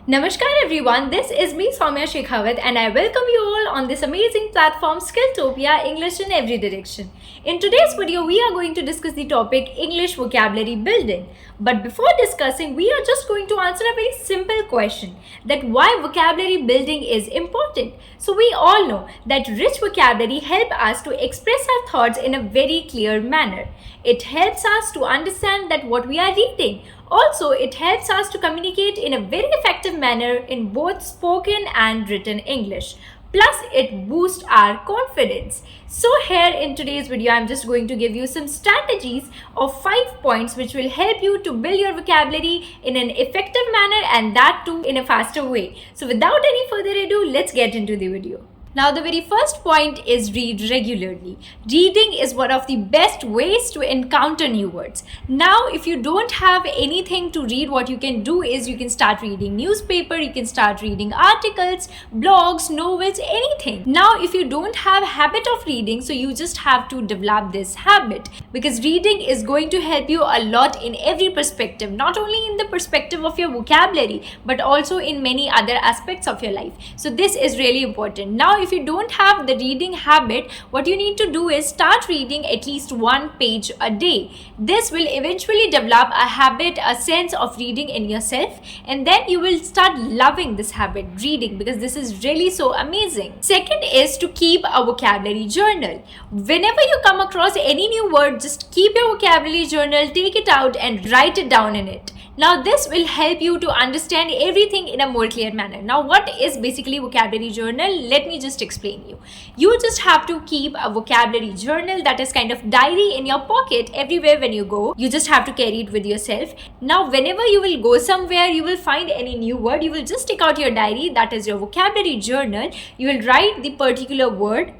Namaskar everyone, this is me Soumya Shekhawat and I welcome you all on this amazing platform Skilltopia English in Every Direction. In today's video, we are going to discuss the topic English vocabulary building. But before discussing, we are just going to answer a very simple question that why vocabulary building is important. So we all know that rich vocabulary help us to express our thoughts in a very clear manner. It helps us to understand that what we are reading. Also, it helps us to communicate in a very effective manner in both spoken and written English. Plus, it boosts our confidence. So here in today's video, I'm just going to give you some strategies of 5 points which will help you to build your vocabulary in an effective manner and that too in a faster way. So without any further ado, let's get into the video. Now, the very first point is read regularly. Reading is one of the best ways to encounter new words. Now, if you don't have anything to read, what you can do is you can start reading newspaper, you can start reading articles, blogs, novels, anything. Now, if you don't have habit of reading, so you just have to develop this habit because reading is going to help you a lot in every perspective, not only in the perspective of your vocabulary, but also in many other aspects of your life. So this is really important. Now, if you don't have the reading habit, what you need to do is start reading at least one page a day. This will eventually develop a habit, a sense of reading in yourself, and then you will start loving this habit, reading, because this is really so amazing. Second is to keep a vocabulary journal. Whenever you come across any new word, just keep your vocabulary journal, take it out and write it down in it. Now, this will help you to understand everything in a more clear manner. Now, what is basically vocabulary journal? Let me just explain you. You just have to keep a vocabulary journal, that is kind of diary, in your pocket everywhere when you go. You just have to carry it with yourself. Now, whenever you will go somewhere, you will find any new word, you will just take out your diary, that is your vocabulary journal. You will write the particular word,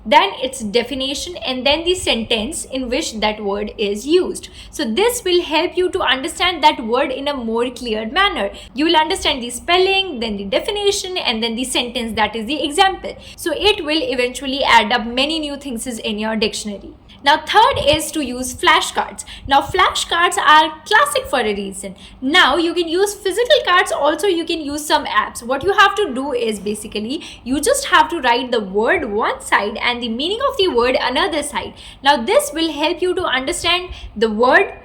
then its definition, and then the sentence in which that word is used. So this will help you to understand that word in a more clear manner. You will understand the spelling, then the definition, and then the sentence, that is the example. So it will eventually add up many new things in your dictionary. Now, third is to use flashcards. Now, flashcards are classic for a reason. Now, you can use physical cards, also you can use some apps. What you have to do is basically, you just have to write the word one side and the meaning of the word another side. Now, this will help you to understand the word,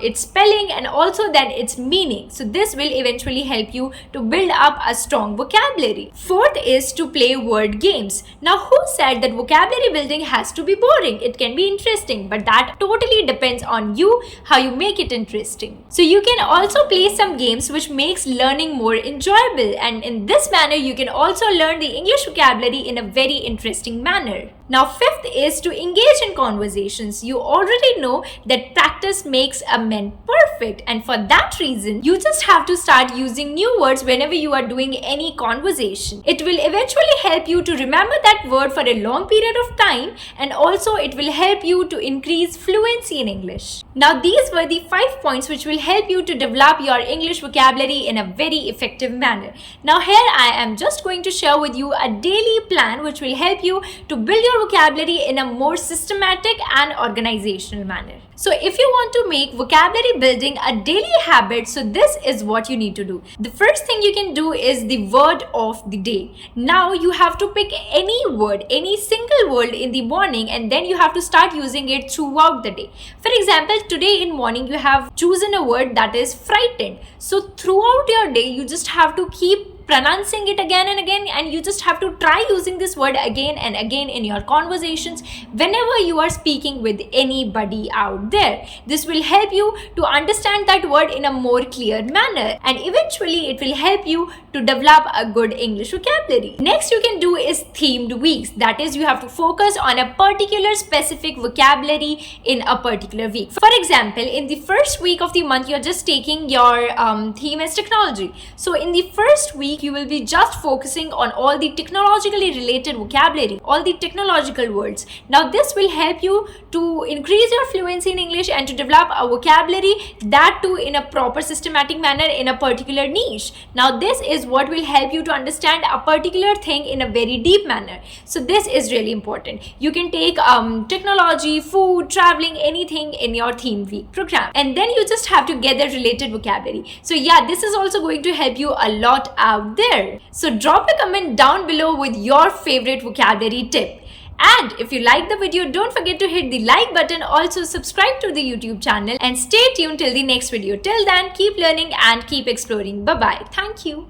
its spelling, and also then its meaning. So this will eventually help you to build up a strong vocabulary. Fourth is to play word games. Now, who said that vocabulary building has to be boring? It can be interesting, but that totally depends on you, how you make it interesting. So you can also play some games which makes learning more enjoyable, and in this manner you can also learn the English vocabulary in a very interesting manner. Now, fifth is to engage in conversations. You already know that practice makes a man perfect, and for that reason, you just have to start using new words whenever you are doing any conversation. It will eventually help you to remember that word for a long period of time, and also it will help you to increase fluency in English. Now, these were the 5 points which will help you to develop your English vocabulary in a very effective manner. Now, here I am just going to share with you a daily plan which will help you to build your vocabulary in a more systematic and organizational manner. So if you want to make vocabulary building a daily habit, so this is what you need to do. The first thing you can do is the word of the day. Now you have to pick any word, any single word in the morning, and then you have to start using it throughout the day. For example, today in morning you have chosen a word that is frightened. So throughout your day you just have to keep pronouncing it again and again, and you just have to try using this word again and again in your conversations whenever you are speaking with anybody out there. This will help you to understand that word in a more clear manner, and eventually it will help you to develop a good English vocabulary. Next you can do is themed weeks. That is, you have to focus on a particular specific vocabulary in a particular week. For example, in the first week of the month, you're just taking your theme as technology. So in the first week, week you will be just focusing on all the technologically related vocabulary, all the technological words. Now this will help you to increase your fluency in English and to develop a vocabulary, that too in a proper systematic manner in a particular niche. Now this is what will help you to understand a particular thing in a very deep manner. So this is really important. You can take technology, food, traveling, anything in your theme week program, and then you just have to get the related vocabulary. So yeah, this is also going to help you a lot out there. So drop a comment down below with your favorite vocabulary tip. And if you like the video, don't forget to hit the like button. Also subscribe to the YouTube channel and stay tuned till the next video. Till then, keep learning and keep exploring. Bye bye. Thank you.